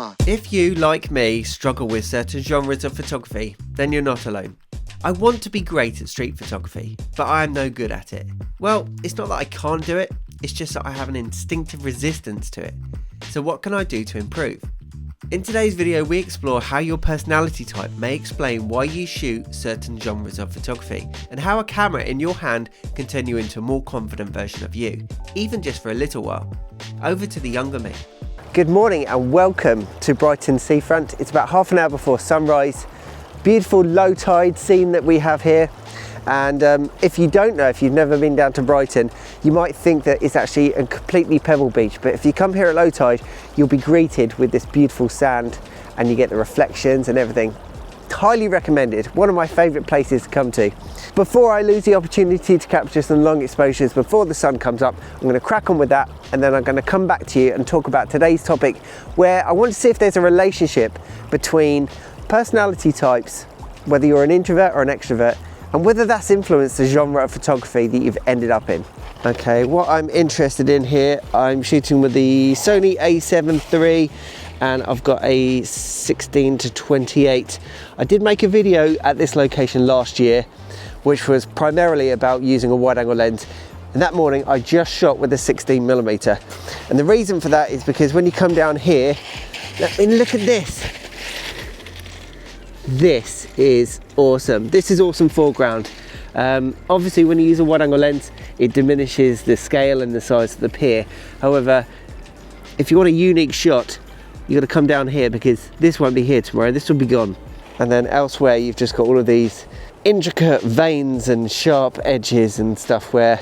drama. If you, like me, struggle with certain genres of photography, then you're not alone. I want to be great at street photography, but I am no good at it. Well, it's not that I can't do it, it's just that I have an instinctive resistance to it. So what can I do to improve? In today's video, we explore how your personality type may explain why you shoot certain genres of photography, and how a camera in your hand can turn you into a more confident version of you, even just for a little while. Over to the younger me. Good morning and welcome to Brighton seafront. It's about half an hour before sunrise. Beautiful low tide scene that we have here. And if you don't know, if you've never been down to Brighton, you might think that it's actually a completely pebble beach. But if you come here at low tide, you'll be greeted with this beautiful sand and you get the reflections and everything. Highly recommended. One of my favourite places to come to. Before I lose the opportunity to capture some long exposures before the sun comes up, I'm going to crack on with that, and then I'm going to come back to you and talk about today's topic, where I want to see if there's a relationship between personality types, whether you're an introvert or an extrovert, and whether that's influenced the genre of photography that you've ended up in. Okay, what I'm interested in here, I'm shooting with the Sony A7iii, and I've got a 16-28. I did make a video at this location last year, which was primarily about using a wide angle lens. And that morning I just shot with a 16mm. And the reason for that is because when you come down here, I mean, look at this. This is awesome. This is awesome foreground. Obviously when you use a wide angle lens, it diminishes the scale and the size of the pier. However, if you want a unique shot, you've got to come down here, because this won't be here tomorrow, this will be gone. And then elsewhere you've just got all of these intricate veins and sharp edges and stuff where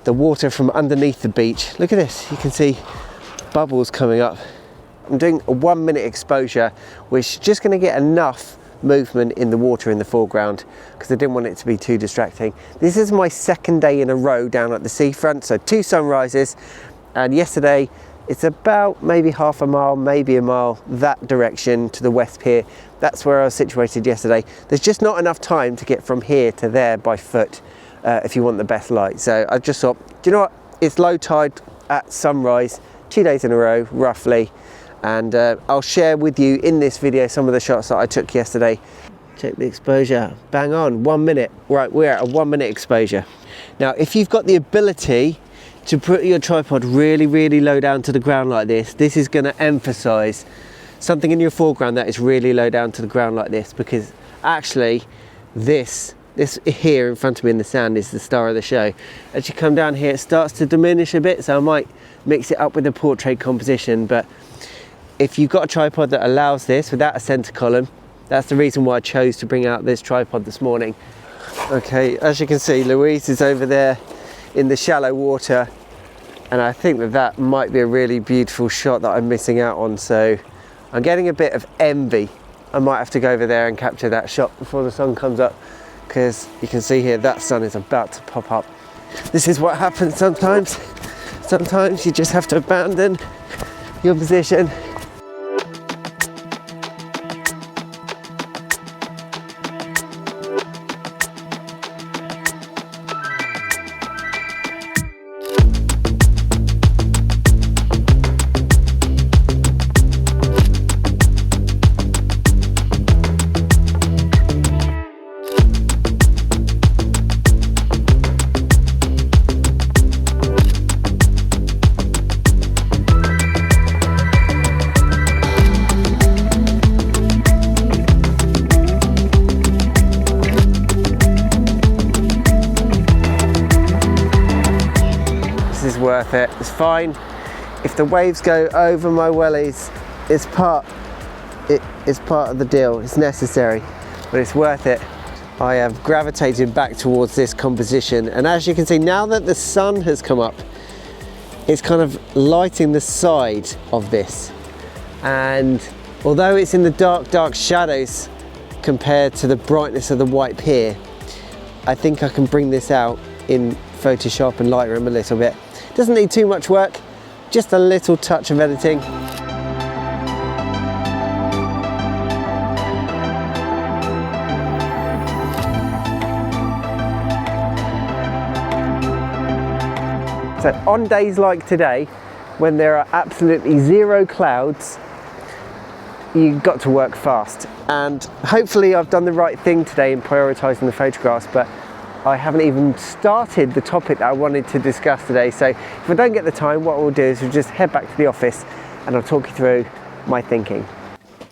the water from underneath the beach, look at this, you can see bubbles coming up. I'm doing a 1 minute exposure, which is just going to get enough movement in the water in the foreground, because I didn't want it to be too distracting. This is my second day in a row down at the seafront, so 2 sunrises, and yesterday it's about maybe half a mile, maybe a mile that direction to the west pier. That's where I was situated yesterday. There's just not enough time to get from here to there by foot if you want the best light. So I just thought, do you know what? It's low tide at sunrise, 2 days in a row, roughly. And I'll share with you in this video some of the shots that I took yesterday. Check the exposure, bang on, 1 minute. Right, we're at a 1 minute exposure. Now, if you've got the ability to put your tripod really, really low down to the ground like this, this is going to emphasize something in your foreground that is really low down to the ground like this, because actually this here in front of me in the sand is the star of the show. As you come down here, it starts to diminish a bit, so I might mix it up with the portrait composition. But if you've got a tripod that allows this without a center column, that's the reason why I chose to bring out this tripod this morning. Okay, as you can see, Louise is over there in the shallow water, and I think that might be a really beautiful shot that I'm missing out on, so I'm getting a bit of envy. I might have to go over there and capture that shot before the sun comes up, because you can see here that sun is about to pop up. This is what happens sometimes. Sometimes you just have to abandon your position. Worth it. It's fine if the waves go over my wellies. It's part of the deal. It's necessary, but it's worth it. I have gravitated back towards this composition, and as you can see, now that the sun has come up, it's kind of lighting the side of this, and although it's in the dark shadows compared to the brightness of the white pier, I think I can bring this out in Photoshop and Lightroom a little bit. Doesn't need too much work, just a little touch of editing. So on days like today, when there are absolutely zero clouds you've got to work fast. And hopefully I've done the right thing today in prioritising the photographs, but I haven't even started the topic that I wanted to discuss today. So if I don't get the time, what we'll do is we'll just head back to the office and I'll talk you through my thinking.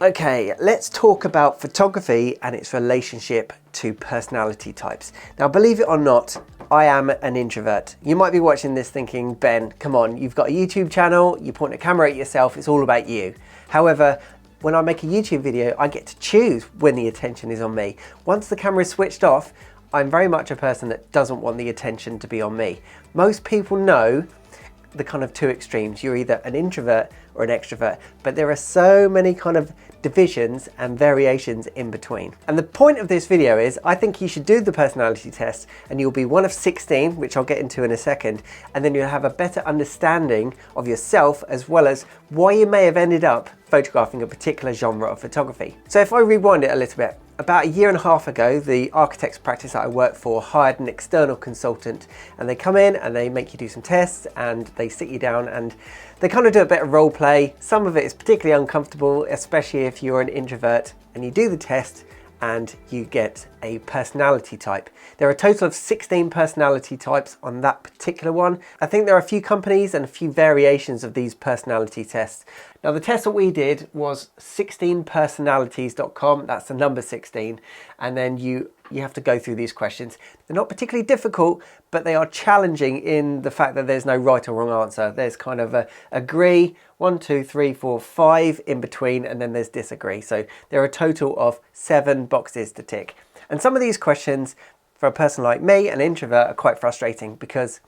Okay, let's talk about photography and its relationship to personality types. Now, believe it or not, I am an introvert. You might be watching this thinking, Ben, come on, you've got a YouTube channel, you point a camera at yourself, it's all about you. However, when I make a YouTube video, I get to choose when the attention is on me. Once the camera is switched off, I'm very much a person that doesn't want the attention to be on me. Most people know the kind of two extremes. You're either an introvert or an extrovert, but there are so many kind of divisions and variations in between. And the point of this video is I think you should do the personality test and you'll be one of 16, which I'll get into in a second, and then you'll have a better understanding of yourself as well as why you may have ended up photographing a particular genre of photography. So if I rewind it a little bit, about 1.5 years ago, the architect's practice that I work for hired an external consultant, and they come in and they make you do some tests and they sit you down and they kind of do a bit of role play. Some of it is particularly uncomfortable, especially if you're an introvert, and you do the test and you get a personality type. There are a total of 16 personality types on that particular one. I think there are a few companies and a few variations of these personality tests. Now the test that we did was 16personalities.com, that's the number 16, and then you have to go through these questions. They're not particularly difficult, but they are challenging in the fact that there's no right or wrong answer. There's kind of a agree, 1, 2, 3, 4, 5 in between, and then there's disagree. So there are a total of 7 boxes to tick. And some of these questions, for a person like me, an introvert, are quite frustrating because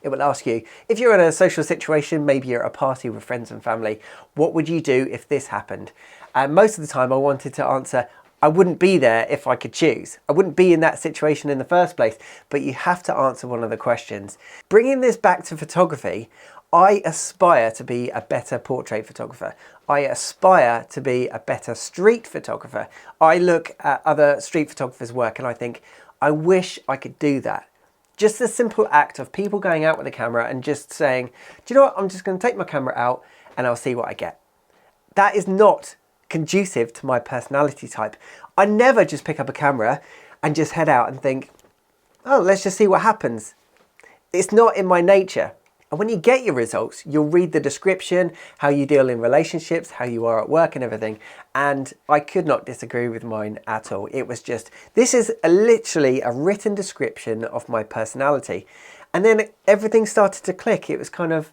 it will ask you, if you're in a social situation, maybe you're at a party with friends and family, what would you do if this happened? And most of the time I wanted to answer, I wouldn't be there if I could choose. I wouldn't be in that situation in the first place, but you have to answer one of the questions. Bringing this back to photography, I aspire to be a better portrait photographer. I aspire to be a better street photographer. I look at other street photographers' work and I think, I wish I could do that. Just the simple act of people going out with a camera and just saying, do you know what, I'm just going to take my camera out and I'll see what I get. That is not conducive to my personality type. I never just pick up a camera and just head out and think, oh, let's just see what happens. It's not in my nature. And when you get your results, you'll read the description, how you deal in relationships, how you are at work and everything. And I could not disagree with mine at all. It was just, this is literally a written description of my personality. And then everything started to click. It was kind of,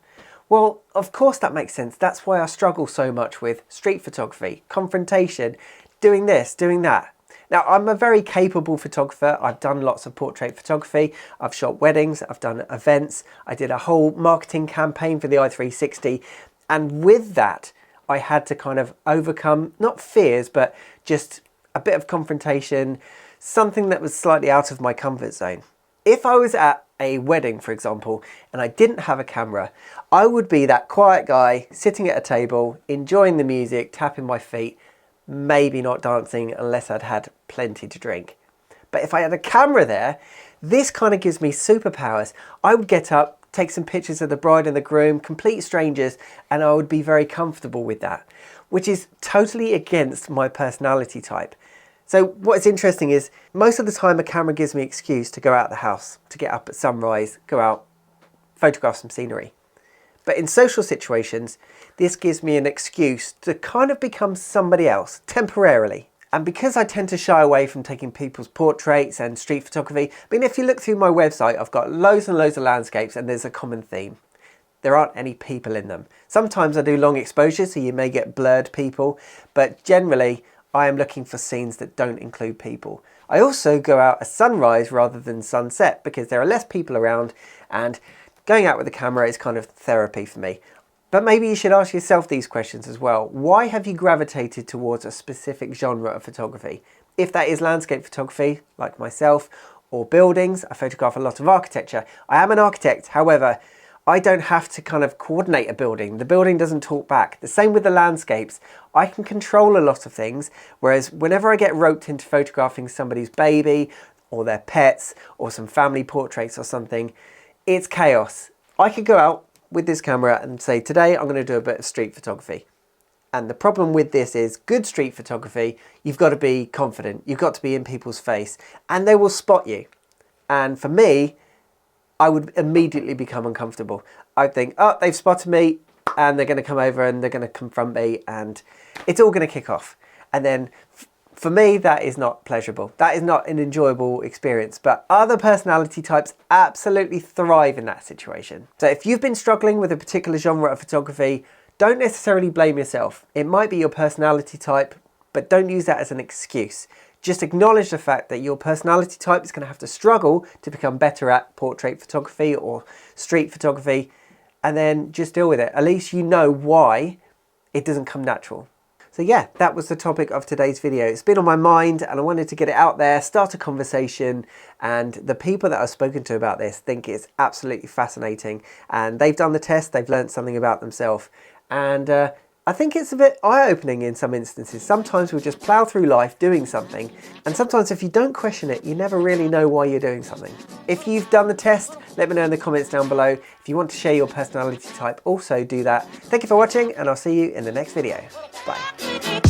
well, of course that makes sense. That's why I struggle so much with street photography, confrontation, doing this, doing that. Now, I'm a very capable photographer. I've done lots of portrait photography. I've shot weddings, I've done events. I did a whole marketing campaign for the i360. And with that, I had to kind of overcome, not fears, but just a bit of confrontation, something that was slightly out of my comfort zone. If I was at a wedding, for example, and I didn't have a camera, I would be that quiet guy sitting at a table, enjoying the music, tapping my feet, maybe not dancing unless I'd had plenty to drink. But if I had a camera there, this kind of gives me superpowers. I would get up, take some pictures of the bride and the groom, complete strangers, and I would be very comfortable with that, which is totally against my personality type. So what's interesting is most of the time a camera gives me an excuse to go out the house, to get up at sunrise, go out, photograph some scenery. But in social situations, this gives me an excuse to kind of become somebody else, temporarily. And because I tend to shy away from taking people's portraits and street photography, I mean, if you look through my website, I've got loads and loads of landscapes and there's a common theme. There aren't any people in them. Sometimes I do long exposures, so you may get blurred people, but generally I am looking for scenes that don't include people. I also go out at sunrise rather than sunset because there are less people around, and going out with a camera is kind of therapy for me. But maybe you should ask yourself these questions as well. Why have you gravitated towards a specific genre of photography? If that is landscape photography, like myself, or buildings, I photograph a lot of architecture. I am an architect, however, I don't have to kind of coordinate a building. The building doesn't talk back. The same with the landscapes. I can control a lot of things, whereas whenever I get roped into photographing somebody's baby, or their pets, or some family portraits or something, it's chaos. I could go out with this camera and say, today I'm going to do a bit of street photography. And the problem with this is good street photography, you've got to be confident, you've got to be in people's face, and they will spot you. And for me, I would immediately become uncomfortable. I'd think, oh, they've spotted me, and they're going to come over and they're going to confront me, and it's all going to kick off. And then for me, that is not pleasurable. That is not an enjoyable experience, but other personality types absolutely thrive in that situation. So if you've been struggling with a particular genre of photography, don't necessarily blame yourself. It might be your personality type, but don't use that as an excuse. Just acknowledge the fact that your personality type is going to have to struggle to become better at portrait photography or street photography, and then just deal with it. At least you know why it doesn't come natural. So yeah, that was the topic of today's video. It's been on my mind and I wanted to get it out there, start a conversation, and the people that I've spoken to about this think it's absolutely fascinating, and they've done the test, they've learned something about themselves, and I think it's a bit eye-opening in some instances. Sometimes we'll just plough through life doing something, and sometimes if you don't question it, you never really know why you're doing something. If you've done the test, let me know in the comments down below. If you want to share your personality type, also do that. Thank you for watching, and I'll see you in the next video. Bye.